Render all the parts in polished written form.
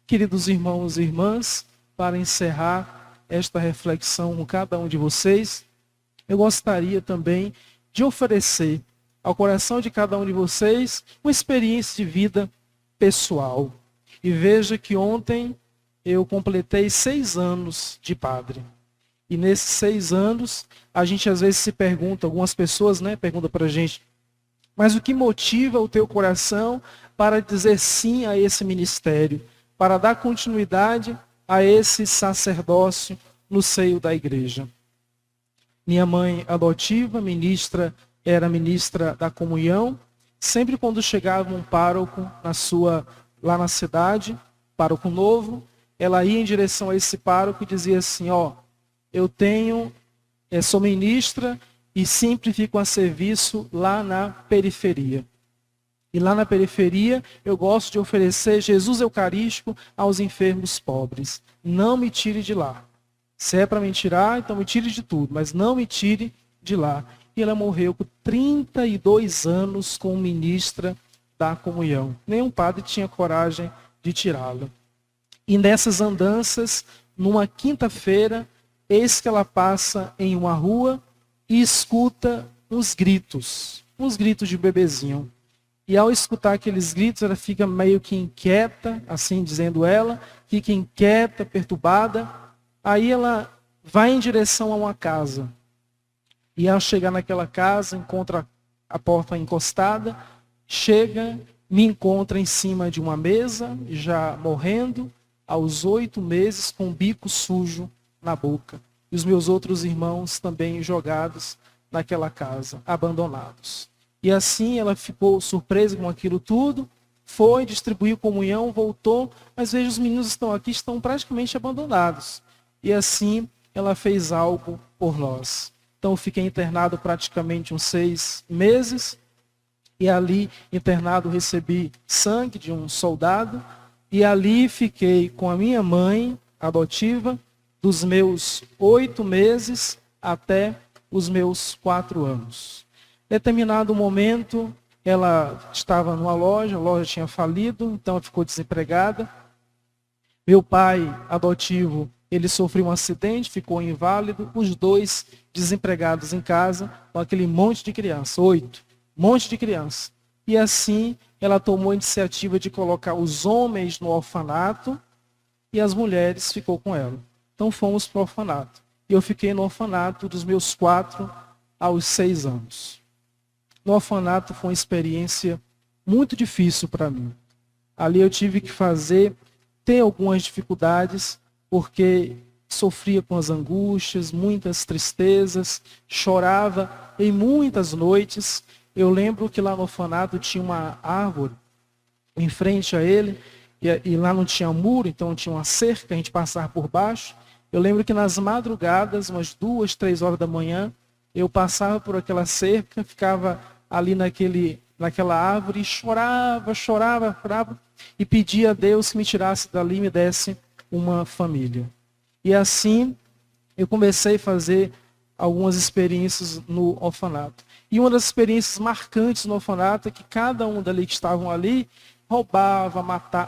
queridos irmãos e irmãs, para encerrar esta reflexão com cada um de vocês, eu gostaria também de oferecer ao coração de cada um de vocês uma experiência de vida pessoal. E veja que ontem eu completei 6 anos de padre. E nesses 6 anos, a gente às vezes se pergunta, algumas pessoas perguntam para a gente, mas o que motiva o teu coração para dizer sim a esse ministério, para dar continuidade a esse sacerdócio no seio da igreja? Minha mãe adotiva, era ministra da comunhão. Sempre quando chegava um pároco lá na cidade, pároco novo, ela ia em direção a esse pároco e dizia assim, sou ministra e sempre fico a serviço lá na periferia. E lá na periferia eu gosto de oferecer Jesus Eucarístico aos enfermos pobres. Não me tire de lá. Se é para me tirar, então me tire de tudo, mas não me tire de lá. E ela morreu com 32 anos como ministra da comunhão. Nenhum padre tinha coragem de tirá-la. E nessas andanças, numa quinta-feira, eis que ela passa em uma rua e escuta uns gritos de bebezinho. E ao escutar aqueles gritos, ela fica meio que inquieta, assim dizendo ela, fica inquieta, perturbada. Aí ela vai em direção a uma casa. E ao chegar naquela casa, encontra a porta encostada, me encontra em cima de uma mesa, já morrendo, aos 8 meses, com o bico sujo na boca. E os meus outros irmãos também jogados naquela casa, abandonados. E assim ela ficou surpresa com aquilo tudo, foi, distribuiu comunhão, voltou, mas veja, os meninos estão aqui, estão praticamente abandonados. E assim ela fez algo por nós. Então eu fiquei internado praticamente uns 6 meses, e ali internado recebi sangue de um soldado, e ali fiquei com a minha mãe adotiva, dos meus 8 meses até os meus 4 anos. Em determinado momento, ela estava numa loja, a loja tinha falido, então ela ficou desempregada. Meu pai adotivo, ele sofreu um acidente, ficou inválido, os 2 desempregados em casa, com aquele monte de criança, 8, monte de criança. E assim, ela tomou a iniciativa de colocar os homens no orfanato e as mulheres ficou com ela. Então fomos para o orfanato. E eu fiquei no orfanato dos meus 4 aos 6 anos. No orfanato foi uma experiência muito difícil para mim. Ali eu tive que ter algumas dificuldades, porque sofria com as angústias, muitas tristezas, chorava em muitas noites. Eu lembro que lá no orfanato tinha uma árvore em frente a ele, e lá não tinha muro, então tinha uma cerca, a gente passava por baixo. Eu lembro que nas madrugadas, umas 2, 3 horas da manhã, eu passava por aquela cerca, ficava ali naquela árvore, e chorava, e pedia a Deus que me tirasse dali e me desse uma família. E assim, eu comecei a fazer algumas experiências no orfanato. E uma das experiências marcantes no orfanato é que cada um dali que estavam ali roubava,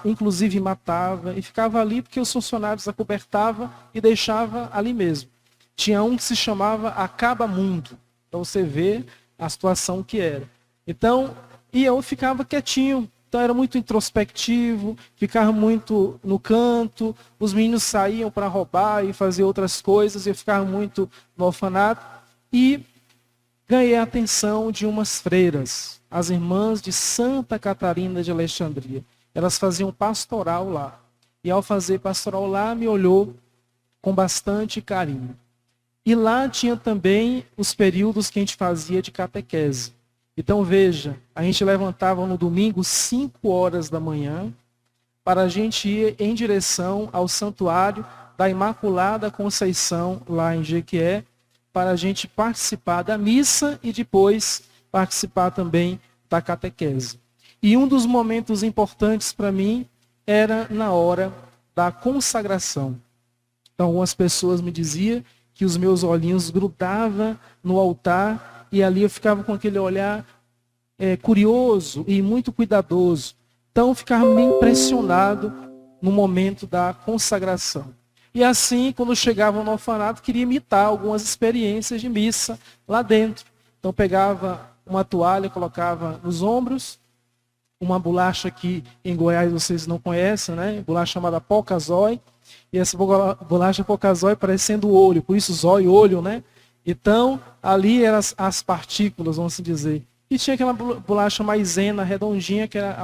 inclusive matava, e ficava ali porque os funcionários acobertavam e deixava ali mesmo. Tinha um que se chamava Acaba-Mundo, para você ver a situação que era. Então, e eu ficava quietinho, então era muito introspectivo, ficava muito no canto, os meninos saíam para roubar e fazer outras coisas, e eu ficava muito no orfanato, e ganhei a atenção de umas freiras, as irmãs de Santa Catarina de Alexandria. Elas faziam pastoral lá. E ao fazer pastoral lá, me olhou com bastante carinho. E lá tinha também os períodos que a gente fazia de catequese. Então veja, a gente levantava no domingo 5 horas da manhã para a gente ir em direção ao santuário da Imaculada Conceição, lá em Jequié, para a gente participar da missa e depois participar também da catequese. E um dos momentos importantes para mim era na hora da consagração. Então, algumas pessoas me diziam que os meus olhinhos grudavam no altar e ali eu ficava com aquele olhar curioso e muito cuidadoso. Então, eu ficava meio impressionado no momento da consagração. E assim, quando chegava no orfanato, queria imitar algumas experiências de missa lá dentro. Então pegava uma toalha, colocava nos ombros, uma bolacha que em Goiás vocês não conhecem, né? Bolacha chamada Pocazói. E essa bolacha Pocazói parecendo o olho, por isso zóio, olho, né? Então, ali eram as partículas, vamos assim dizer. E tinha aquela bolacha maisena, redondinha, que era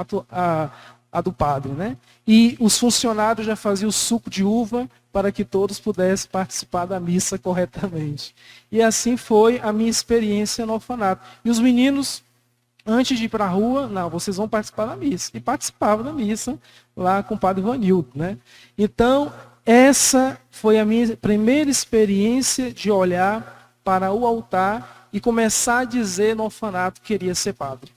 a do padre, né? E os funcionários já faziam o suco de uva para que todos pudessem participar da missa corretamente. E assim foi a minha experiência no orfanato. E os meninos, antes de ir para a rua, não, vocês vão participar da missa. E participavam da missa lá com o padre Vanildo, né? Então, essa foi a minha primeira experiência de olhar para o altar e começar a dizer no orfanato que queria ser padre.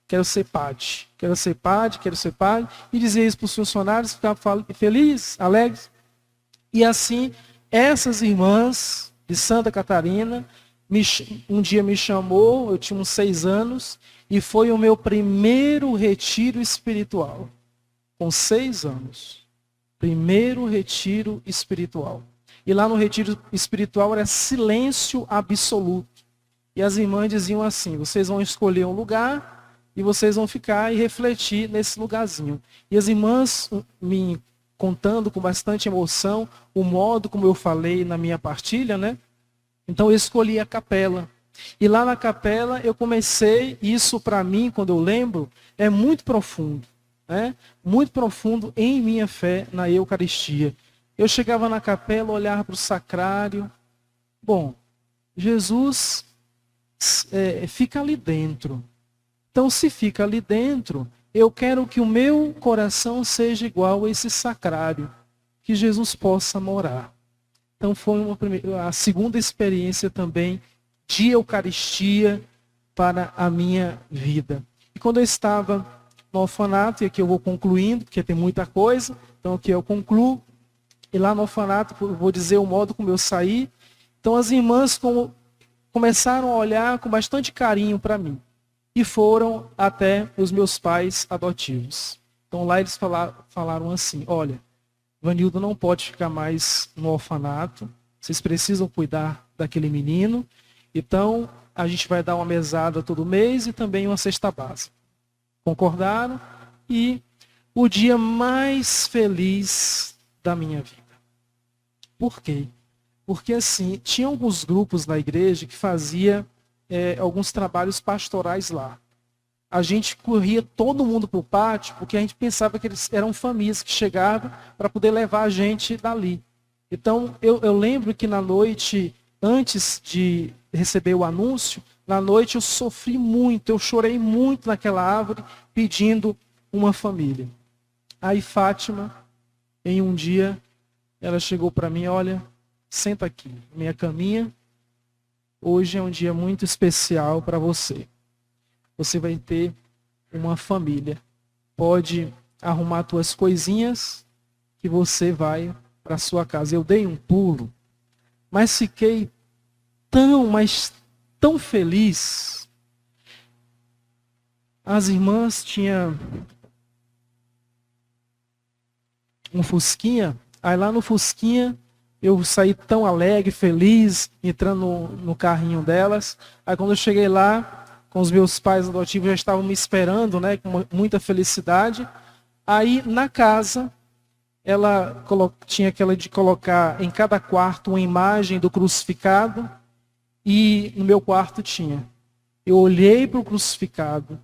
Quero ser padre, quero ser padre, quero ser padre. E dizer isso para os funcionários, ficavam felizes, alegres. E assim, essas irmãs de Santa Catarina, um dia me chamou, eu tinha uns 6 anos, e foi o meu primeiro retiro espiritual. Com 6 anos. Primeiro retiro espiritual. E lá no retiro espiritual era silêncio absoluto. E as irmãs diziam assim, vocês vão escolher um lugar e vocês vão ficar e refletir nesse lugarzinho. E as irmãs me contando com bastante emoção o modo como eu falei na minha partilha, né? Então eu escolhi a capela. E lá na capela eu comecei, isso para mim, quando eu lembro, é muito profundo. Né? Muito profundo em minha fé na Eucaristia. Eu chegava na capela, olhava para o sacrário. Bom, Jesus fica ali dentro. Então, se fica ali dentro, eu quero que o meu coração seja igual a esse sacrário, que Jesus possa morar. Então, foi a segunda experiência também de Eucaristia para a minha vida. E quando eu estava no orfanato, e aqui eu vou concluindo, porque tem muita coisa, então aqui eu concluo. E lá no orfanato, eu vou dizer o modo como eu saí. Então as irmãs começaram a olhar com bastante carinho para mim. E foram até os meus pais adotivos. Então lá eles falaram assim, olha, Vanildo não pode ficar mais no orfanato, vocês precisam cuidar daquele menino, então a gente vai dar uma mesada todo mês e também uma cesta básica. Concordaram? E o dia mais feliz da minha vida. Por quê? Porque assim, tinha alguns grupos na igreja que fazia alguns trabalhos pastorais lá. A gente corria todo mundo para o pátio, porque a gente pensava que eles eram famílias que chegavam para poder levar a gente dali. Então, eu lembro que na noite, antes de receber o anúncio, na noite eu sofri muito, eu chorei muito naquela árvore, pedindo uma família. Aí Fátima, em um dia, ela chegou para mim, olha, senta aqui, minha caminha, hoje é um dia muito especial para você. Você vai ter uma família. Pode arrumar tuas coisinhas que você vai para sua casa. Eu dei um pulo, mas fiquei tão feliz. As irmãs tinham um fusquinha, aí lá no fusquinha eu saí tão alegre, feliz, entrando no carrinho delas. Aí quando eu cheguei lá, com os meus pais adotivos já estavam me esperando, né, com muita felicidade. Aí na casa, ela tinha aquela de colocar em cada quarto uma imagem do crucificado, e no meu quarto tinha. Eu olhei para o crucificado,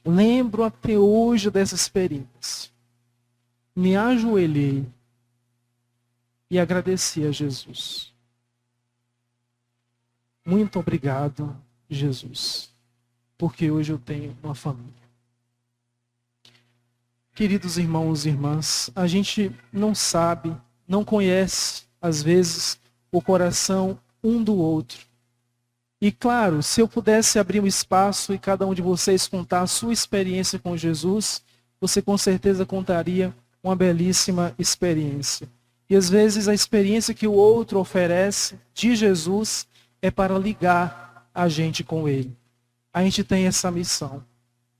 lembro até hoje dessa experiência. Me ajoelhei e agradeci a Jesus. Muito obrigado, Jesus, porque hoje eu tenho uma família. Queridos irmãos e irmãs, a gente não sabe, não conhece, às vezes, o coração um do outro. E claro, se eu pudesse abrir um espaço e cada um de vocês contar a sua experiência com Jesus, você com certeza contaria uma belíssima experiência. E às vezes a experiência que o outro oferece de Jesus é para ligar a gente com Ele. A gente tem essa missão,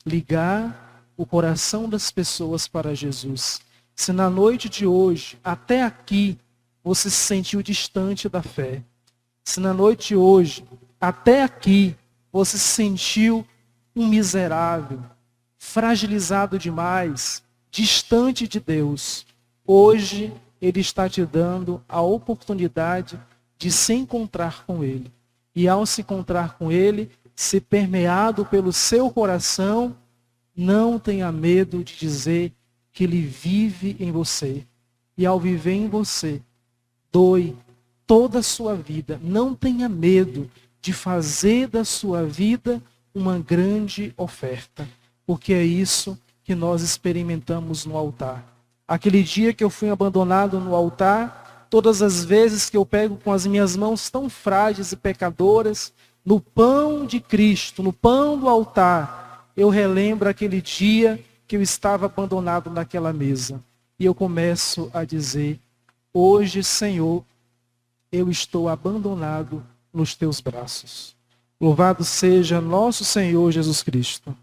ligar o coração das pessoas para Jesus. Se na noite de hoje, até aqui, você se sentiu distante da fé, se na noite de hoje, até aqui, você se sentiu um miserável, fragilizado demais, distante de Deus, hoje Ele está te dando a oportunidade de se encontrar com Ele. E ao se encontrar com Ele, ser permeado pelo seu coração, não tenha medo de dizer que Ele vive em você. E ao viver em você, doe toda a sua vida. Não tenha medo de fazer da sua vida uma grande oferta. Porque é isso que nós experimentamos no altar. Aquele dia que eu fui abandonado no altar, todas as vezes que eu pego com as minhas mãos tão frágeis e pecadoras, no pão de Cristo, no pão do altar, eu relembro aquele dia que eu estava abandonado naquela mesa. E eu começo a dizer: hoje, Senhor, eu estou abandonado nos teus braços. Louvado seja nosso Senhor Jesus Cristo.